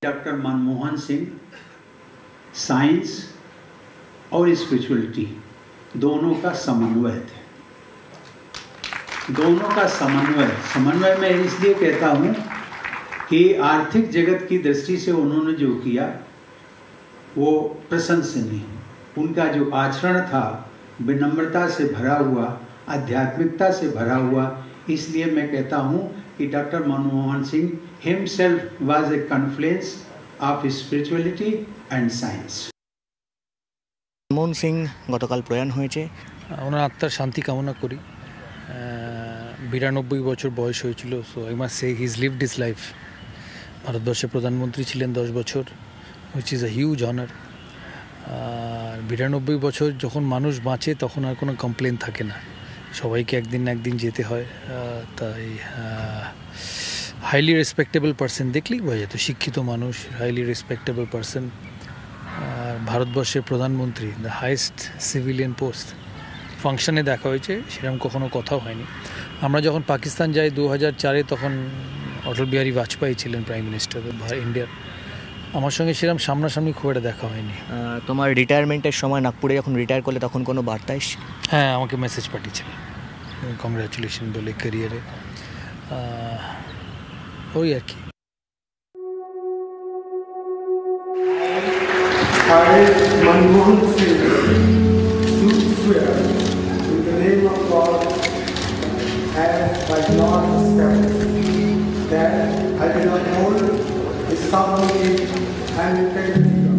Doctor Manmohan Singh science और spirituality दोनों का समन्वय थे। दोनों का समन्वय मैं इसलिए कहता हूँ कि आर्थिक जगत की दृष्टि से उन्होंने जो किया वो प्रशंसनीय। उनका जो आचरण था विनम्रता से भरा हुआ, आध्यात्मिकता से भरा हुआ। इसलिए मैं कहता हूँ कि doctor Manmohan Singh himself was a confluence of spirituality and science. Manmohan Singh গতকাল প্রয়াণ হয়েছে। ওনার আত্মার শান্তি কামনা করি। 92 বছর বয়স হয়েছিল। So I must say he is lived his life. ভারতবর্ষের প্রধানমন্ত্রী ছিলেন 10 বছর, which is a huge honour. আর 92 বছর যখন মানুষ বাঁচে তখন আর কোনো কমপ্লেন থাকে না, সবাইকে একদিন না একদিন যেতে হয়। তাই হাইলি রেসপেক্টেবল পার্সন দেখলেই বোঝা যেত, শিক্ষিত মানুষ, হাইলি রেসপেক্টেবল পার্সন। আর ভারতবর্ষের প্রধানমন্ত্রী, দ্য হাইয়েস্ট সিভিলিয়ান পোস্ট। ফাংশনে দেখা হয়েছে, সেরকম কখনো কথাও হয়নি। আমরা যখন পাকিস্তান যাই 2004-এ, তখন অটল বিহারী বাজপেয়ী ছিলেন প্রাইম মিনিস্টার ইন্ডিয়ার। আমার সঙ্গে সেরকম সামনাসামনি খুব একটা দেখা হয়নি। তোমার রিটায়ারমেন্টের সময় নাগপুরে যখন রিটায়ার করলে তখন কোনো বার্তা এসে? হ্যাঁ, আমাকে মেসেজ পাঠিয়েছিলেন কংগ্রাচুলেশন বলে ক্যারিয়ারে। ওই আর কি। Manmohan Singh do swear in the name of God and by Lord established that I will uphold his sovereignty and integrity